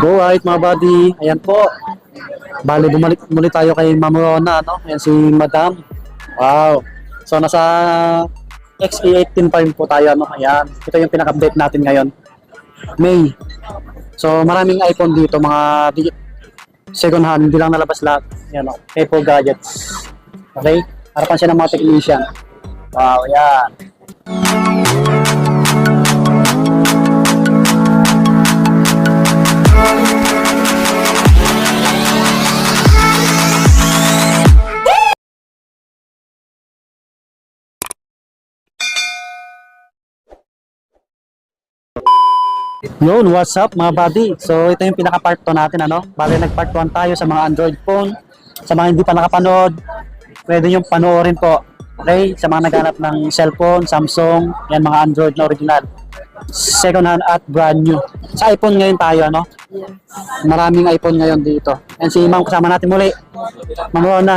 Go right mga buddy. Ayan po. Bali, bumalik muli tayo kay Ma'am Rona, no? Ayan si Madam. Wow. So, nasa XE18 pa rin po tayo, no? Ayan. Ito yung pinaka-update natin ngayon. May. So, maraming iPhone dito, mga second hand, hindi lang nalabas lahat. Ayan, no? Apple gadgets. Okay? Harapan siya ng mga technician. Wow, ayan. Yun, what's up mga buddy? So ito yung pinaka-part 2 natin, ano? Bale nag-part 1 tayo sa mga Android phone. Sa mga hindi pa nakapanood, pwede yung panoorin po. Okay? Sa mga naghanap ng cellphone, Samsung, yan mga Android na original. Second hand at brand new. Sa iPhone ngayon tayo, ano? Maraming iPhone ngayon dito. And si Ma'am kasama natin muli. Ma'am Rona.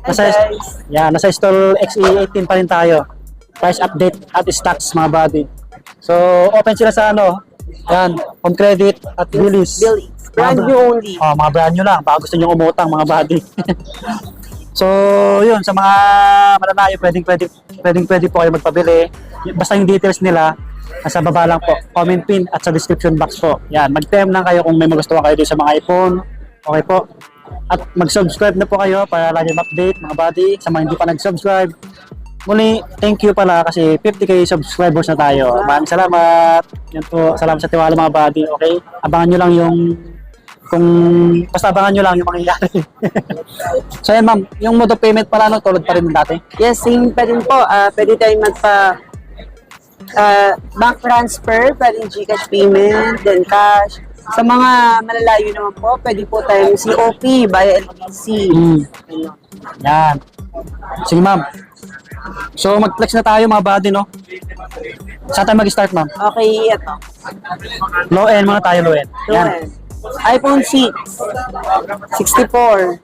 Nasa stall XE18 pa rin tayo. Price update at stocks mga buddy. So, open sila sa ano, yan, home credit at Billy's. Brand new only. Oh, mga brand new lang, baka gusto nyo umutang mga buddy. So, yun, sa mga mananayo, pwedeng po kayo magpabili. Basta yung details nila, nasa baba lang po, comment pin at sa description box po. Yan, mag-PM lang kayo kung may magustuhan kayo din sa mga iPhone. Okay po. At mag-subscribe na po kayo para lagi update mga buddy. Sa mga hindi pa nag-subscribe, muli, thank you pala kasi 50k subscribers na tayo. Maraming salamat. Yan po, salamat sa tiwala mga buddy. Okay? Abangan nyo lang yung basta abangan nyo lang yung mangyayari. So yan ma'am, yung mode of payment pala no, tulad pa rin dati. Yes, same pa rin po. Pwede tayong bank transfer, pwede GCash payment, then cash. Sa mga malalayo naman po, pwede po tayong COP via LTC. Yan. Sige ma'am. So mag-flex na tayo mga buddy, no? Saan tayo mag-start ma'am? Okay, ito. Low end muna tayo, low end. Yan. iPhone 6, 64.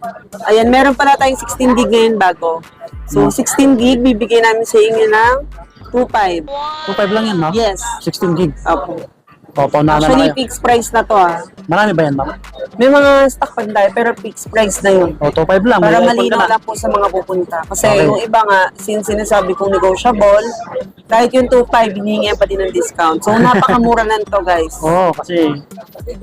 Ayan, meron pala tayong 16 gig ngayon bago. So, 16 gig, bibigay namin sa inyo ng 2.5. 2.5 lang yan ma'am? Yes. 16 gig. Opo. O, paunahan na Actually, kayo. fixed price na to Marami ba yan ma'am? May mga stock pa tayo, pero fixed price na yun. O, 2.5 lang. Para may iPhone ka malinaw na. lang po sa mga pupunta. Kasi Okay. yung iba nga, since sinasabi kong negotiable, kahit yung 2.5, hinihingi pa din ng discount. So, napakamura lang to guys. Oo, kasi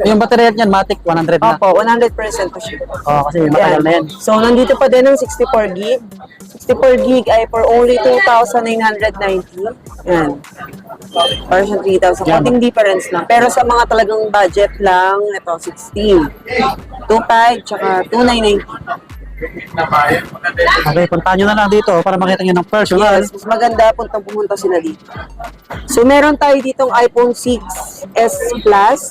yung battery health niyan, Matic 100 na. Opo, 100% to siya. Oo, kasi matagal na yan. So, nandito pa din ang 64 gig. 64 gig ay for only 2,990. Yan. Or sa 3,000. Yan. Konting difference lang. Pero sa mga talagang budget lang, ito, 16. 2,500, tsaka 2,990. Okay, puntahan nyo na lang dito para makita nyo ng personal. Yes, mas maganda pumunta sila dito. So, meron tayo ditong iPhone 6s Plus.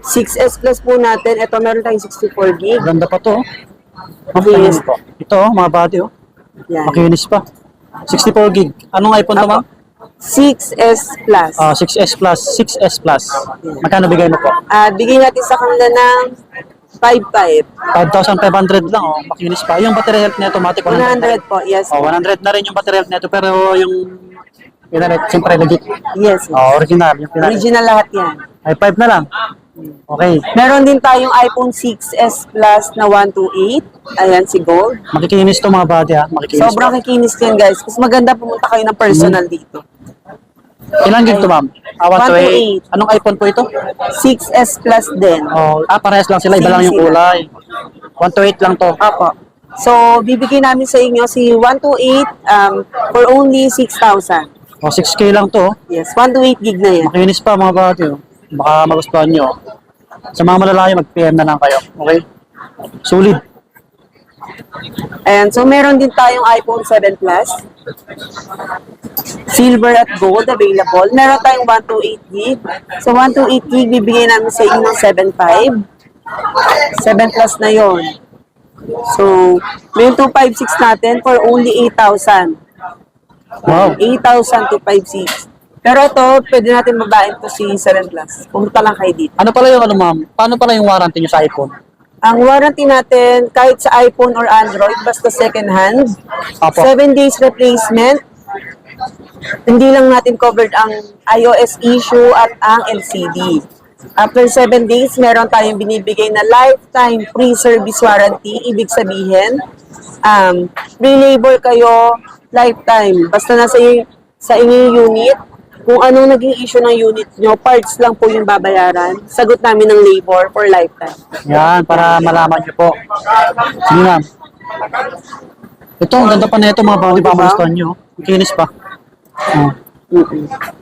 6s Plus po natin. Ito, meron tayong 64 gig. Ganda pa to. Makinis po. Ito, mga body, oh. Yan. Makinis pa. 64 gig. Anong iPhone to, ma'am? 6s Plus. 6S Plus. 6S Plus. Magkano bigay mo po? Bigay natin sa kanila ng 5,500. 5,500 lang, oh. Makinis pa. Yung battery health niya, automatic 100. 100 po, yes. Oh, 100 na rin yung battery health nito, pero yung pinalit, siyempre legit. Yes. Oh, original. Yung pinalit. Original lahat yan. Ay, 5 na lang. Okay. Meron din tayong iPhone 6s Plus na 128. Ayan, si Gold. Makikinis to mga body, ha. Makikinis Sobrang pa. kikinis yan, guys. Mas maganda pumunta kayo ng personal dito. Ilang gig to, ma'am? 128. 128. Anong iPhone po ito? 6s Plus din. Oh, parehas lang sila. Iba lang yung Sila. kulay. 128 lang to. Apo. So, bibigyan namin sa inyo si 128 for only 6,000. Oh, 6K lang to. Yes, 128 gig na yan. Makinis pa mga body, oh. Baka magustuhan nyo. Sa mga malalayo, mag-PM na lang kayo. Okay? Solid. Ayan, so meron din tayong iPhone 7 Plus. Silver at gold available. Meron tayong 128 gig. So 128 gig bibigyan namin sa inyo ng 7.5. 7 Plus na yon. So, may 256 natin for only 8,000. Wow. 8,000 to 56. Pero ito, pwede natin mabain to si 7 Plus. Pumunta lang kayo dito. Ano pala yung ano, ma'am? Paano pala yung warranty nyo sa iPhone? Ang warranty natin, kahit sa iPhone or Android, basta second hand, Apo. 7 days replacement. Hindi lang natin covered ang iOS issue at ang LCD. After 7 days, meron tayong binibigay na lifetime free service warranty. Ibig sabihin, free labor kayo, lifetime. Basta sa inyong unit, kung anong naging issue ng unit nyo, parts lang po yung babayaran. Sagot namin ng labor for lifetime. Yan, para malaman niyo po. Sige ma'am. Ito, ang ganda pa na ito mga body Diba? pa nyo. Ang kinis pa.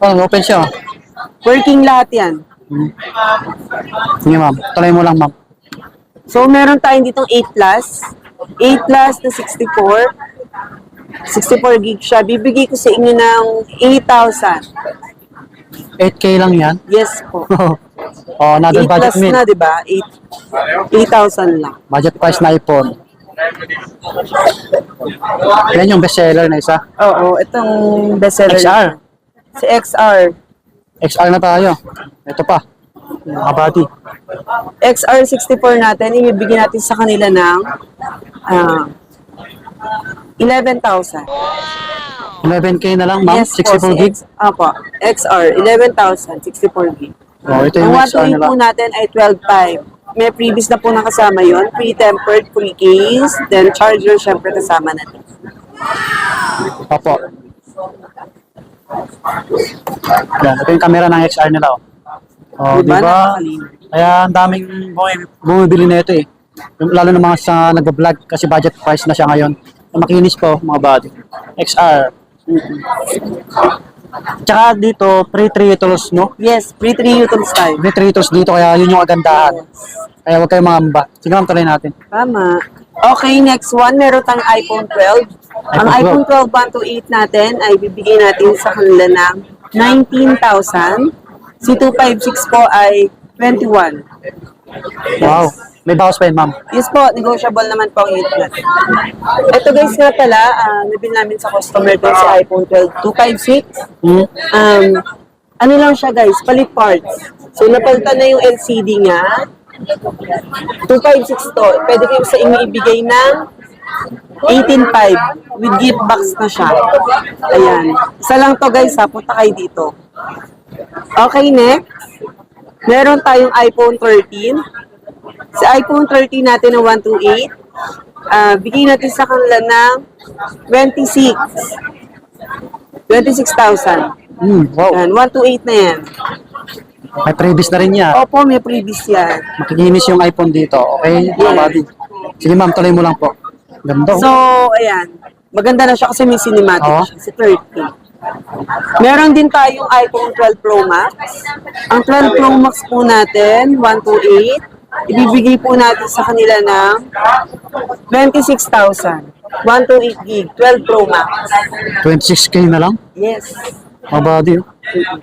Open siya. Working lahat yan. Sige ma'am, tuloy mo lang ma'am. So, meron tayong ditong 8 plus. 8 plus na 64. 64 gig siya. Bibigay ko sa inyo ng 8,000. 8K lang yan. Yes po. Another 8 budget plus meal. na, di ba? 8,000 lang. Budget price na iPhone. Yan yung bestseller na isa. Oo, itong bestseller. XR. Si XR. XR na tayo. Ito pa. Mga body. XR64 natin, ibibigay natin sa kanila ng 11,000. 11K na lang ma'am. Yes po, 64 gig. Apo, XR, 11,000, 64 gig. Ito Ang yung XR 128 nila. po natin ay 12,500. May previous na po nakasama yon, pre-tempered, free case, then charger, syempre kasama na din. Opo. Yan, ito yung camera ng XR nila. Di ba? Napakalinis. Kaya ang daming bumibili na ito eh. Lalo na mga sa nag-vlog kasi budget price na siya ngayon. Makinis po mga body. XR. Tsaka dito, free 3 tools, no? Yes, free 3 utils tayo. Free 3 tools dito, kaya yun yung kagandahan. Kaya huwag kayong mangamba. Sige ma'am, tuloy natin. Tama. Okay, next one, meron tayong iPhone 12. Ang iPhone 12 128 natin ay bibigay natin sa kanila ng 19,000. Si 256 po ay 21. Wow. May bawas pa yun, ma'am. Yes po, negotiable naman po ang unit natin. Ito guys nga pala, nabili namin sa customer ko si iPhone 12 256. Ano lang siya guys, palit parts. So napalitan na yung LCD niya. 256 to. Pwede kayo sa inyo ibigay ng 18.5 with gift box na siya. Ayan. Isa lang to guys ha, punta kayo dito. Okay, next. Meron tayong iPhone 13. Sa iPhone 13 natin na 128, bigyan natin sa kanila ng 26,000. Wow. Yan, 128 na yan. May previous na rin yan. Opo, may previous yan. Makikinis yung iPhone dito. Okay? Mga body. Sige ma'am, tuloy mo lang po. Ganda. So, ayan. Maganda na siya kasi may cinematic Oo. siya, si 30. Meron din tayong iPhone 12 Pro Max. Ang 12 Pro Max po natin, 128. Ibibigay po natin sa kanila ng 26,000. 128 gig, 12 Pro Max. 26K na lang. Yes. Mga body.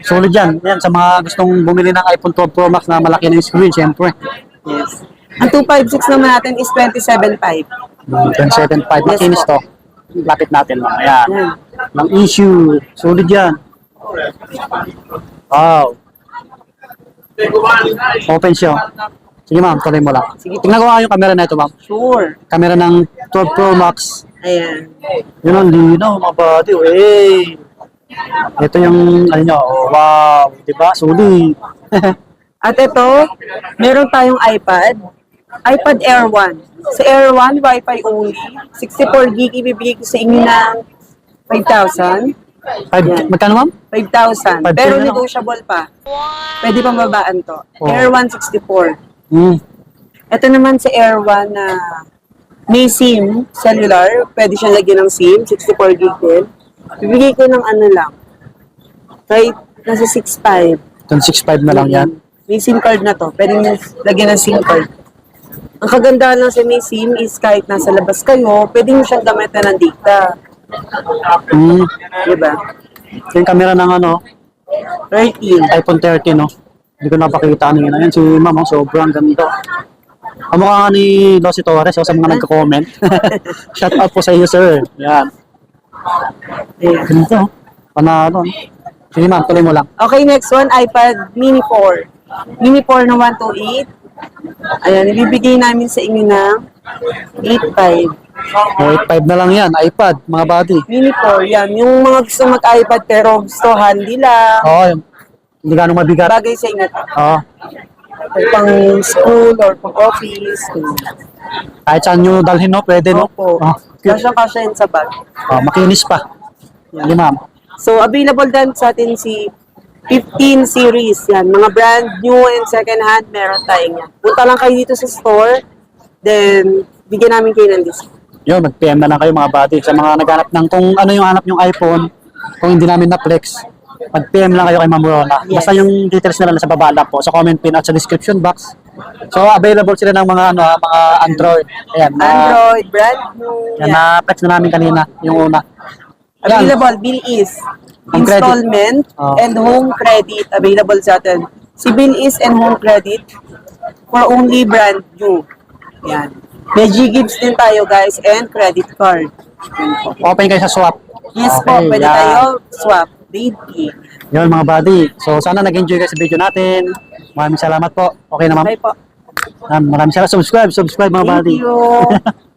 Solid yan. Yan, sa mga gustong bumili ng iPhone 12 Pro Max na malaki na yung screen, syempre. Yes. Ang 256 naman natin is 27.5. 27.5. Makinis to. Lapit natin lang. Ayan. Yan. Lang issue. Solid yan. Wow. Open siya. Sige ma'am, tuloy mo lang. Sige. Tingnan ko nga yung camera na ito ma'am. Sure. Camera ng 12 Pro Max. Ayan. Yun ang linaw mga body. Hey. Ito yung ano nyo. Oh, wow. Diba? Solid. At ito, meron tayong iPad. iPad Air 1. Sa Air 1, Wi-Fi only. 64 gig, ibibigay ko sa inyo ng 5,000. Yan. Magkano ma'am? 5,000. 5K Pero na lang. negotiable pa. Pwede pang babaan to. Oh. Air 1, 64. Ito naman sa Air 1 na may SIM, cellular. Pwede siya lagyan ng SIM, 64 gig din. Bibigay ko ng ano lang. Kahit nasa 6.5. 6.5 na lang yan. May SIM card na to. Pwede nyo lagyan ng SIM card. Ang kagandahan lang sa may SIM is kahit nasa labas kayo, pwede nyo siyang gamitan ng data. Diba? Yung camera ng ano, 13. iPhone 13, no? Hindi ko napakita ano yun. Ayan, si ma'am, oh, sobrang ganda. Ang mukha nga ni Losi Torres, oh, sa mga nagko-comment. Shout out po sa iyo, sir. Yan. Ayan. Ganito, oh. Panalo. No? Sige ma'am, tuloy mo lang. Okay, next one, iPad Mini 4. Mini 4 na 128. Ayan, ibibigay namin sa inyo ng 8.5. 8.5 na lang yan, iPad, mga body. Mini 4, yan. Yung mga gusto mag-iPad pero gusto handy lang. Oo, Hindi ganong mabigat. Bagay sa inyo. Oo. Pang school or pang office. Kahit saan nyo dalhin, no? Pwede, no? Opo. Oh, cute. Kasya yun sa bag. Oh, makinis pa. Hindi, ma'am. So, available din sa atin si 15 series. Yan. Mga brand new and second hand, meron tayong yan. Punta lang kayo dito sa store. Then, bigyan namin kayo ng discount. Yun, mag-PM na lang kayo mga buddy. Sa mga naghanap ng kung ano yung hanap yung iPhone, kung hindi namin na-flex, mag-PM lang kayo kay Ma'am Rona. Yes. Basta yung details nila nasa baba lang po, sa comment pin at sa description box. So, available sila ng mga mga Android. Ayan, Android, brand new. yan, Yan. na-flex na namin kanina, yung una. Ayan, Available, bill is Home credit. installment Oh. and home credit available sa atin. Si bill is and home credit for only brand new. Yan. May G-Gives din tayo guys and credit card. open kayo sa swap. Yes po, Okay, pwede yan. tayo swap. Daily. Yun mga buddy. So, sana nag-enjoy kayo sa video natin. Maraming salamat po. Okay naman. Okay po. Maraming salamat. Subscribe mga buddy. Thank you.